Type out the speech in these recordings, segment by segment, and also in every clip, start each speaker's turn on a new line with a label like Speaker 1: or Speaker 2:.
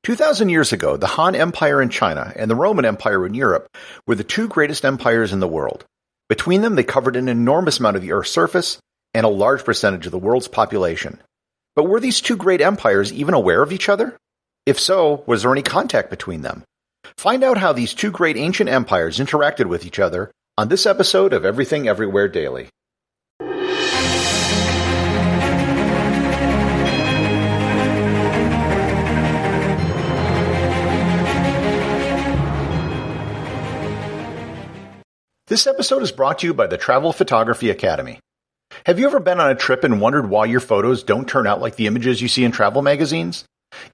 Speaker 1: 2,000 years ago, the Han Empire in China and the Roman Empire in Europe were the two greatest empires in the world. Between them, they covered an enormous amount of the Earth's surface and a large percentage of the world's population. But were these two great empires even aware of each other? If so, was there any contact between them? Find out how these two great ancient empires interacted with each other on this episode of Everything Everywhere Daily. This episode is brought to you by the Travel Photography Academy. Have you ever been on a trip and wondered why your photos don't turn out like the images you see in travel magazines?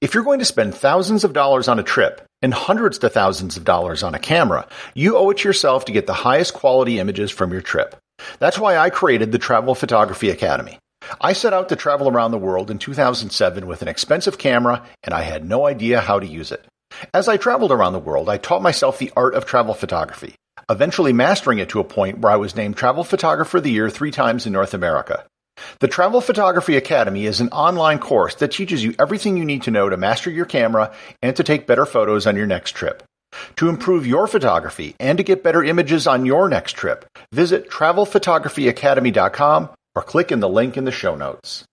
Speaker 1: If you're going to spend thousands of dollars on a trip and hundreds to thousands of dollars on a camera, you owe it to yourself to get the highest quality images from your trip. That's why I created the Travel Photography Academy. I set out to travel around the world in 2007 with an expensive camera, and I had no idea how to use it. As I traveled around the world, I taught myself the art of travel photography, eventually mastering it to a point where I was named Travel Photographer of the Year 3 times in North America. The Travel Photography Academy is an online course that teaches you everything you need to know to master your camera and to take better photos on your next trip. To improve your photography and to get better images on your next trip, visit travelphotographyacademy.com or click in the link in the show notes.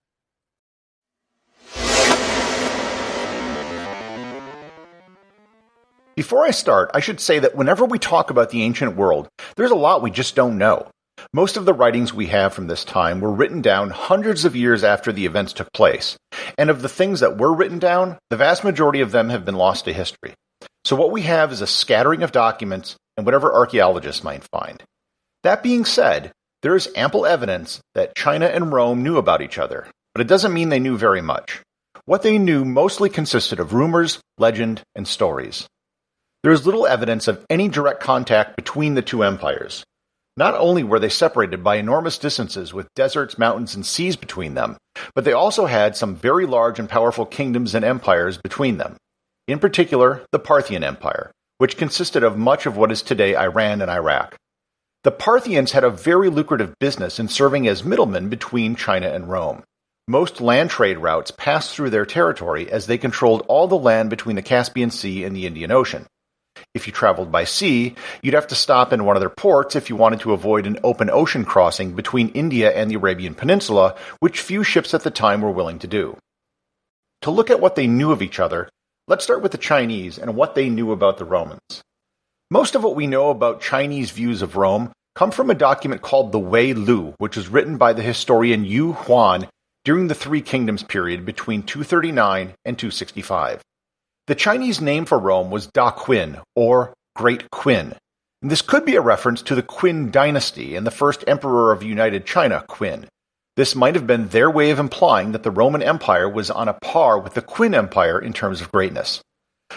Speaker 1: Before I start, I should say that whenever we talk about the ancient world, there's a lot we just don't know. Most of the writings we have from this time were written down hundreds of years after the events took place, and of the things that were written down, the vast majority of them have been lost to history. So what we have is a scattering of documents and whatever archaeologists might find. That being said, there is ample evidence that China and Rome knew about each other, but it doesn't mean they knew very much. What they knew mostly consisted of rumors, legend, and stories. There is little evidence of any direct contact between the two empires. Not only were they separated by enormous distances with deserts, mountains, and seas between them, but they also had some very large and powerful kingdoms and empires between them. In particular, the Parthian Empire, which consisted of much of what is today Iran and Iraq. The Parthians had a very lucrative business in serving as middlemen between China and Rome. Most land trade routes passed through their territory as they controlled all the land between the Caspian Sea and the Indian Ocean. If you traveled by sea, you'd have to stop in one of their ports if you wanted to avoid an open ocean crossing between India and the Arabian Peninsula, which few ships at the time were willing to do. To look at what they knew of each other, let's start with the Chinese and what they knew about the Romans. Most of what we know about Chinese views of Rome come from a document called the Wei Lu, which was written by the historian Yu Huan during the Three Kingdoms period between 239 and 265. The Chinese name for Rome was Da Qin, or Great Qin. And this could be a reference to the Qin dynasty and the first emperor of United China, Qin. This might have been their way of implying that the Roman Empire was on a par with the Qin Empire in terms of greatness.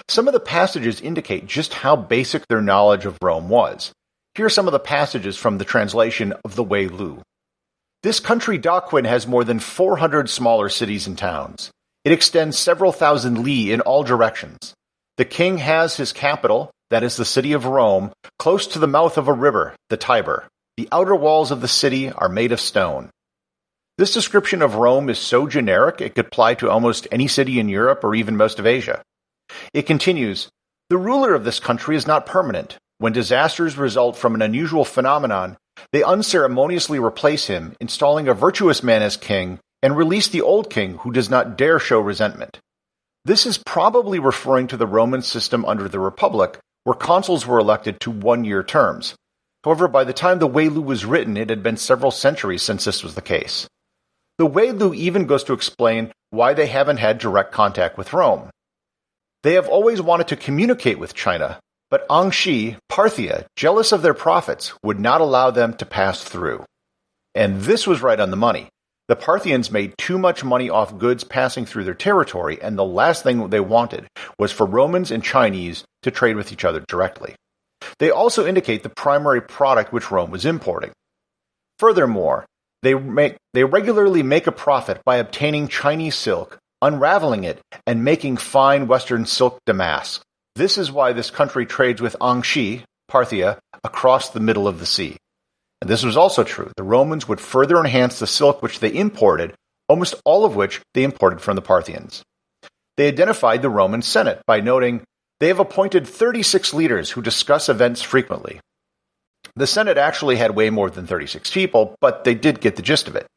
Speaker 1: Some of the passages indicate just how basic their knowledge of Rome was. Here are some of the passages from the translation of the Wei Lu. This country Da Qin has more than 400 smaller cities and towns. It extends several thousand li in all directions. The king has his capital, that is the city of Rome, close to the mouth of a river, the Tiber. The outer walls of the city are made of stone. This description of Rome is so generic it could apply to almost any city in Europe or even most of Asia. It continues, the ruler of this country is not permanent. When disasters result from an unusual phenomenon, they unceremoniously replace him, installing a virtuous man as king, and release the old king who does not dare show resentment. This is probably referring to the Roman system under the Republic, where consuls were elected to one-year terms. However, by the time the Wei Lu was written, it had been several centuries since this was the case. The Wei Lu even goes to explain why they haven't had direct contact with Rome. They have always wanted to communicate with China, but Angxi, Parthia, jealous of their profits, would not allow them to pass through. And this was right on the money. The Parthians made too much money off goods passing through their territory, and the last thing they wanted was for Romans and Chinese to trade with each other directly. They also indicate the primary product which Rome was importing. Furthermore, they regularly make a profit by obtaining Chinese silk, unraveling it, and making fine Western silk damask. This is why this country trades with Angxi, Parthia, across the middle of the sea. And this was also true. The Romans would further enhance the silk which they imported, almost all of which they imported from the Parthians. They identified the Roman Senate by noting, "They have appointed 36 leaders who discuss events frequently." The Senate actually had way more than 36 people, but they did get the gist of it.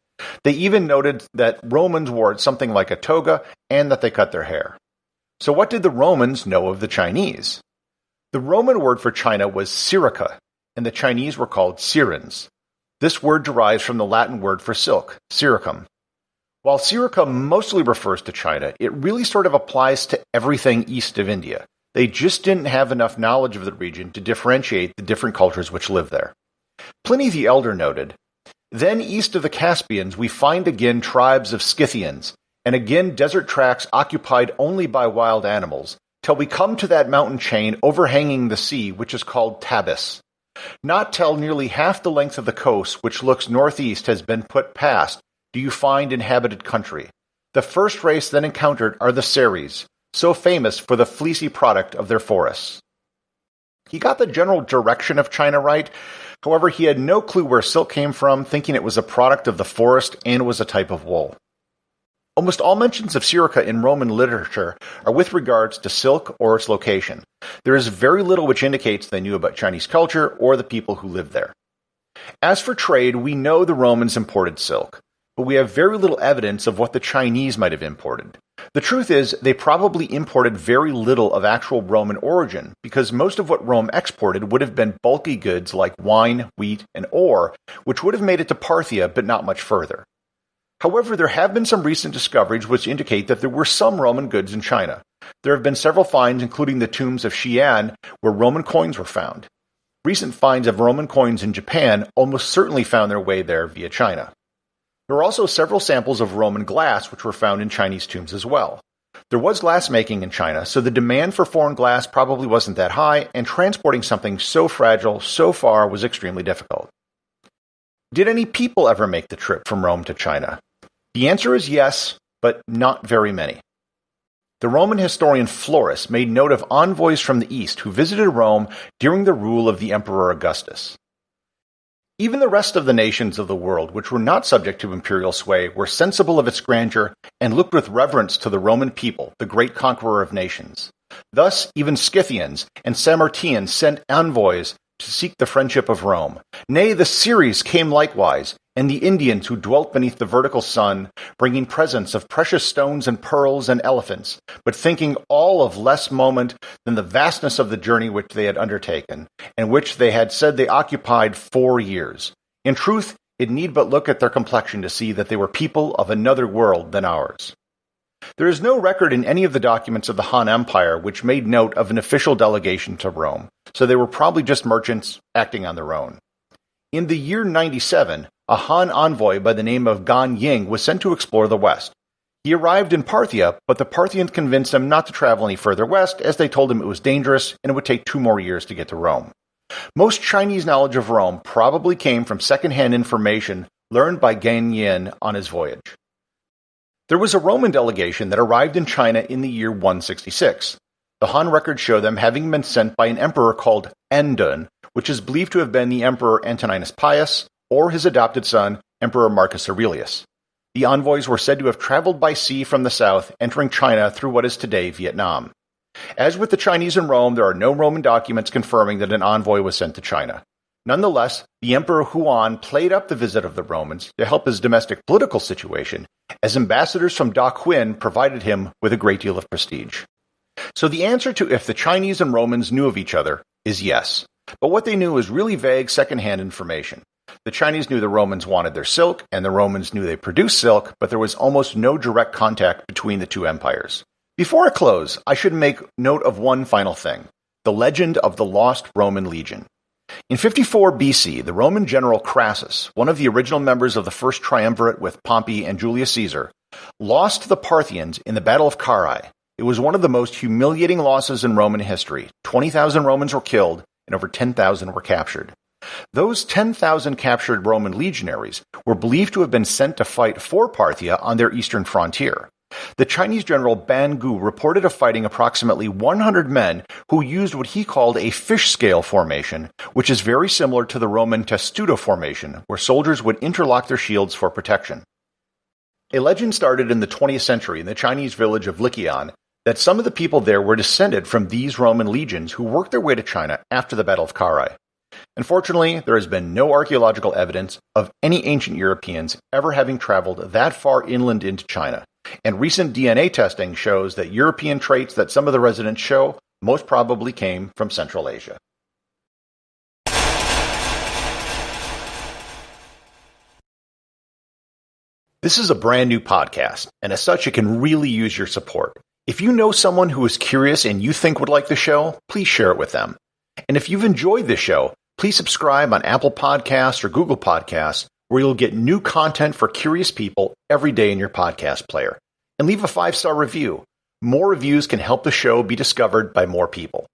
Speaker 1: They even noted that Romans wore something like a toga and that they cut their hair. So what did the Romans know of the Chinese? The Roman word for China was Syrica, and the Chinese were called Syrens. This word derives from the Latin word for silk, Syricum. While Syrica mostly refers to China, it really sort of applies to everything east of India. They just didn't have enough knowledge of the region to differentiate the different cultures which live there. Pliny the Elder noted, "Then east of the Caspians we find again tribes of Scythians, and again desert tracts occupied only by wild animals, till we come to that mountain chain overhanging the sea which is called Tabis. Not till nearly half the length of the coast which looks northeast has been put past do you find inhabited country. The first race then encountered are the Seres, so famous for the fleecy product of their forests." He got the general direction of China right. However, he had no clue where silk came from, thinking it was a product of the forest and was a type of wool. Almost all mentions of Syrica in Roman literature are with regards to silk or its location. There is very little which indicates they knew about Chinese culture or the people who lived there. As for trade, we know the Romans imported silk, but we have very little evidence of what the Chinese might have imported. The truth is, they probably imported very little of actual Roman origin, because most of what Rome exported would have been bulky goods like wine, wheat, and ore, which would have made it to Parthia, but not much further. However, there have been some recent discoveries which indicate that there were some Roman goods in China. There have been several finds, including the tombs of Xi'an, where Roman coins were found. Recent finds of Roman coins in Japan almost certainly found their way there via China. There are also several samples of Roman glass which were found in Chinese tombs as well. There was glass making in China, so the demand for foreign glass probably wasn't that high, and transporting something so fragile so far was extremely difficult. Did any people ever make the trip from Rome to China? The answer is yes, but not very many. The Roman historian Florus made note of envoys from the east who visited Rome during the rule of the Emperor Augustus. Even the rest of the nations of the world which were not subject to imperial sway were sensible of its grandeur and looked with reverence to the Roman people, the great conqueror of nations. Thus, even Scythians and Sarmatians sent envoys to seek the friendship of Rome. Nay, the Seres came likewise, and the Indians who dwelt beneath the vertical sun, bringing presents of precious stones and pearls and elephants, but thinking all of less moment than the vastness of the journey which they had undertaken, and which they had said they occupied 4 years. In truth, it need but look at their complexion to see that they were people of another world than ours. There is no record in any of the documents of the Han Empire which made note of an official delegation to Rome, so they were probably just merchants acting on their own. In the year 97, a Han envoy by the name of Gan Ying was sent to explore the west. He arrived in Parthia, but the Parthians convinced him not to travel any further west, as they told him it was dangerous and it would take 2 more years to get to Rome. Most Chinese knowledge of Rome probably came from second-hand information learned by Gan Yin on his voyage. There was a Roman delegation that arrived in China in the year 166. The Han records show them having been sent by an emperor called Endun, which is believed to have been the Emperor Antoninus Pius, or his adopted son, Emperor Marcus Aurelius. The envoys were said to have traveled by sea from the south, entering China through what is today Vietnam. As with the Chinese in Rome, there are no Roman documents confirming that an envoy was sent to China. Nonetheless, the Emperor Huan played up the visit of the Romans to help his domestic political situation, as ambassadors from Da Qin provided him with a great deal of prestige. So the answer to if the Chinese and Romans knew of each other is yes. But what they knew was really vague second-hand information. The Chinese knew the Romans wanted their silk, and the Romans knew they produced silk, but there was almost no direct contact between the two empires. Before I close, I should make note of one final thing: the legend of the lost Roman legion. In 54 BC, the Roman general Crassus, one of the original members of the first triumvirate with Pompey and Julius Caesar, lost to the Parthians in the Battle of Carrhae. It was one of the most humiliating losses in Roman history. 20,000 Romans were killed, and over 10,000 were captured. Those 10,000 captured Roman legionaries were believed to have been sent to fight for Parthia on their eastern frontier. The Chinese general Ban Gu reported of fighting approximately 100 men who used what he called a fish scale formation, which is very similar to the Roman testudo formation, where soldiers would interlock their shields for protection. A legend started in the 20th century in the Chinese village of Liqian that some of the people there were descended from these Roman legions who worked their way to China after the Battle of Carrhae. Unfortunately, there has been no archaeological evidence of any ancient Europeans ever having traveled that far inland into China, and recent DNA testing shows that European traits that some of the residents show most probably came from Central Asia. This is a brand new podcast, and as such, it can really use your support. If you know someone who is curious and you think would like the show, please share it with them. And if you've enjoyed this show, please subscribe on Apple Podcasts or Google Podcasts, where you'll get new content for curious people every day in your podcast player. And leave a 5-star review. More reviews can help the show be discovered by more people.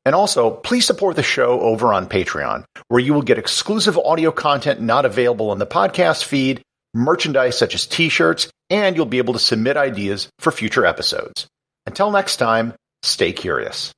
Speaker 1: And also, please support the show over on Patreon, where you will get exclusive audio content not available in the podcast feed, merchandise such as t-shirts, and you'll be able to submit ideas for future episodes. Until next time, stay curious.